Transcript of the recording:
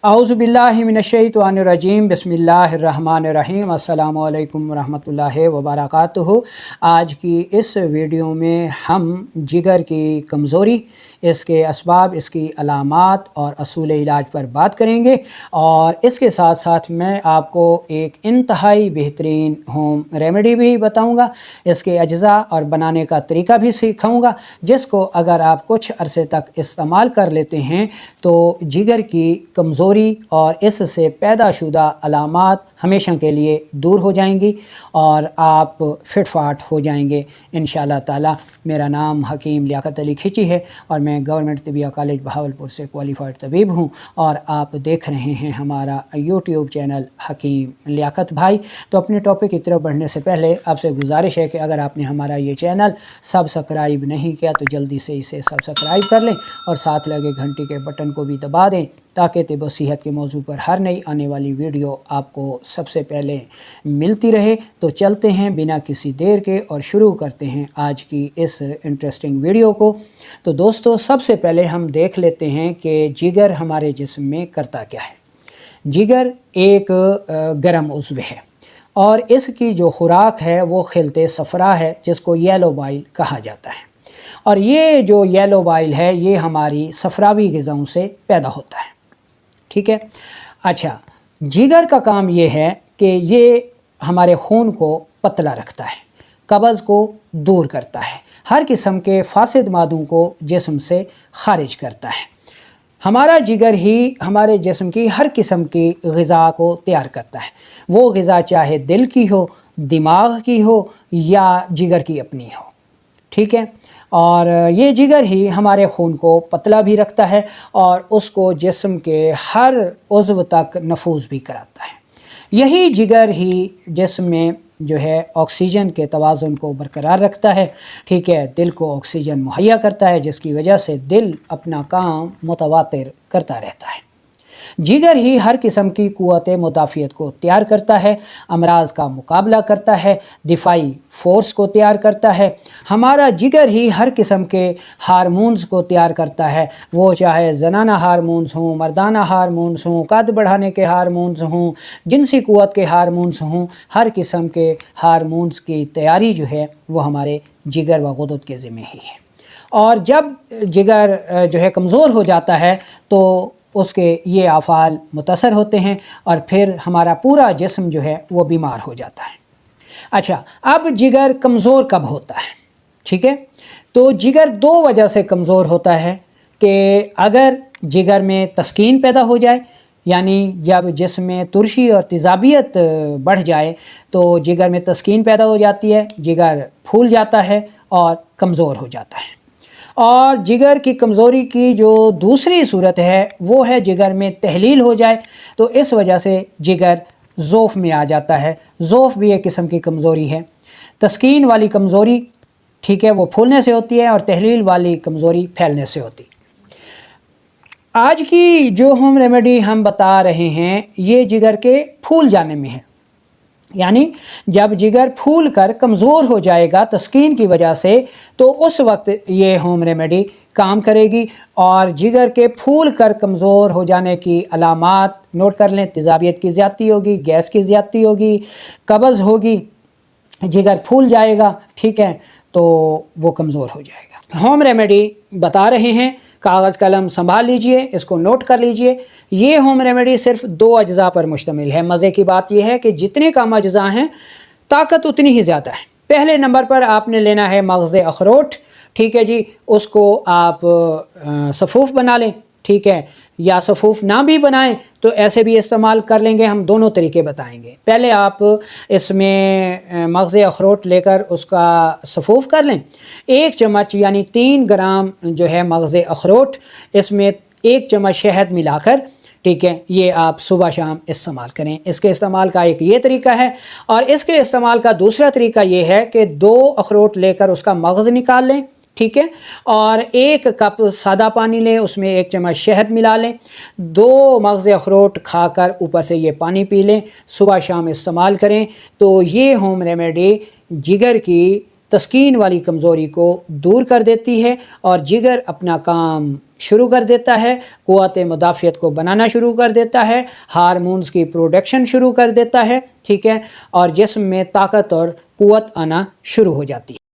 औज़ुबिल्लाहि मिनश्शैतानिर्रजीम बिस्मिल्लाहिर्रहमानिर्रहीम अस्सलामु अलैकुम वरहमतुल्लाहि वबरकातुहू। आज की इस वीडियो में हम जिगर की कमज़ोरी, इसके असबाब, इसकी अलामात और असूल इलाज पर बात करेंगे और इसके साथ साथ मैं आपको एक इंतहाई बेहतरीन होम रेमेडी भी बताऊंगा। इसके अज्जा और बनाने का तरीका भी सिखाऊंगा, जिसको अगर आप कुछ अरसे तक इस्तेमाल कर लेते हैं तो जिगर की कमज़ोरी और इससे पैदाशुदा अलामात हमेशा के लिए दूर हो जाएंगी और आप फिट फाट हो जाएंगे इंशाअल्लाह ताला। मेरा नाम हकीम लियाकत अली खिची है और मैं गवर्नमेंट तिबिया कॉलेज बहावलपुर से क्वालिफाइड तबीब हूँ और आप देख रहे हैं हमारा यूट्यूब चैनल हकीम लियाकत भाई। तो अपने टॉपिक की तरफ बढ़ने से पहले आपसे गुजारिश है कि अगर आपने हमारा ये चैनल सब्सक्राइब नहीं किया तो जल्दी से इसे सब्सक्राइब कर लें और साथ लगे घंटी के बटन को भी दबा दें ताकि तिब व सेहत के मौजू पर हर नई आने वाली वीडियो आपको सबसे पहले मिलती रहे। तो चलते हैं बिना किसी देर के और शुरू करते हैं आज की इस इंटरेस्टिंग वीडियो को। तो दोस्तों, सबसे पहले हम देख लेते हैं कि जिगर हमारे जिस्म में करता क्या है। जिगर एक गर्म उज़्व है और इसकी जो खुराक है वो खिलते सफ़रा है, जिसको येलो बाइल कहा जाता है। और ये जो येलो बाइल है ये हमारी सफ़रावी ग़िज़ाओं से पैदा होता है, ठीक है। अच्छा, जिगर का काम ये है कि ये हमारे खून को पतला रखता है, कब्ज़ को दूर करता है, हर किस्म के फासिद मादों को जिस्म से ख़ारिज करता है। हमारा जिगर ही हमारे जिस्म की हर किस्म की ग़िज़ा को तैयार करता है, वो ग़िज़ा चाहे दिल की हो, दिमाग की हो या जिगर की अपनी हो, ठीक है। और ये जिगर ही हमारे खून को पतला भी रखता है और उसको जिस्म के हर उज़्व तक नफूज़ भी कराता है। यही जिगर ही जिस्म में जो है ऑक्सीजन के तवाज़ुन को बरकरार रखता है, ठीक है। दिल को ऑक्सीजन मुहैया करता है, जिसकी वजह से दिल अपना काम मुतवातिर करता रहता है। जिगर ही हर किस्म की क़ुव्वत मुदाफ़ियत को तैयार करता है, अमराज का मुकाबला करता है, दिफ़ाई फ़ोर्स को तैयार करता है। हमारा जिगर ही हर किस्म के हार्मोन्स को तैयार करता है, वो चाहे ज़नाना हार्मोन्स हों, मर्दाना हार्मोन्स हों, कद बढ़ाने के हार्मोन्स हों, जिनसी क़ुव्वत के हार्मोन्स हों, हर किस्म के हार्मोन्स की तैयारी जो है वो हमारे जिगर व ग़ुदद के ज़िम्मे ही है। और जब जिगर जो है कमज़ोर हो जाता है तो उसके ये आफ़ाल मुतासर होते हैं और फिर हमारा पूरा जिस्म जो है वो बीमार हो जाता है। अच्छा, अब जिगर कमज़ोर कब होता है, ठीक है। तो जिगर दो वजह से कमज़ोर होता है कि अगर जिगर में तस्कीन पैदा हो जाए, यानी जब जिस्म में तुरशी और तेज़ाबियत बढ़ जाए तो जिगर में तस्कीन पैदा हो जाती है, जिगर फूल जाता है और कमज़ोर हो जाता है। और जिगर की कमज़ोरी की जो दूसरी सूरत है वो है जिगर में तहलील हो जाए, तो इस वजह से जिगर ज़ोफ़ में आ जाता है। ज़ोफ़ भी एक किस्म की कमज़ोरी है। तस्कीन वाली कमज़ोरी, ठीक है, वो फूलने से होती है और तहलील वाली कमज़ोरी फैलने से होती है। आज की जो होम रेमेडी हम बता रहे हैं ये जिगर के फूल जाने में है, यानी जब जिगर फूल कर कमज़ोर हो जाएगा तस्कीन की वजह से तो उस वक्त ये होम रेमेडी काम करेगी। और जिगर के फूल कर कमज़ोर हो जाने की अलामात नोट कर लें। तेज़ाबियत की ज़्यादती होगी, गैस की ज़्यादती होगी, कब्ज़ होगी, जिगर फूल जाएगा, ठीक है, तो वो कमज़ोर हो जाएगा। होम रेमेडी बता रहे हैं, कागज़ कलम संभाल लीजिए, इसको नोट कर लीजिए। ये होम रेमेडी सिर्फ दो अज्जा पर मुश्तमिल है। मज़े की बात यह है कि जितने कम अज्जा हैं ताकत उतनी ही ज़्यादा है। पहले नंबर पर आपने लेना है मग़ज़ अखरोट, ठीक है जी, उसको आप सफ़ूफ़ बना लें, ठीक है, या सफ़ूफ़ ना भी बनाएं तो ऐसे भी इस्तेमाल कर लेंगे। हम दोनों तरीके बताएंगे। पहले आप इसमें मग़ज़ अखरोट लेकर उसका सफ़ूफ़ कर लें। 1 चम्मच यानी 3 ग्राम जो है मग़ज़ अखरोट, इसमें 1 चम्मच शहद मिलाकर, ठीक है, ये आप सुबह शाम इस्तेमाल करें। इसके इस्तेमाल का एक ये तरीका है। और इसके इस्तेमाल का दूसरा तरीका ये है कि 2 अखरोट लेकर उसका मग़ज़ निकाल लें, ठीक है, और 1 कप सादा पानी लें, उसमें 1 चम्मच शहद मिला लें, 2 मग़ज़ अखरोट खाकर ऊपर से ये पानी पी लें, सुबह शाम इस्तेमाल करें। तो ये होम रेमेडी जिगर की تسکین والی کمزوری کو دور کر دیتی ہے اور جگر اپنا کام شروع کر دیتا ہے، قوت مدافعت کو بنانا شروع کر دیتا ہے، ہارمونز کی پروڈکشن شروع کر دیتا ہے، ٹھیک ہے، اور جسم میں طاقت اور قوت آنا شروع ہو جاتی ہے۔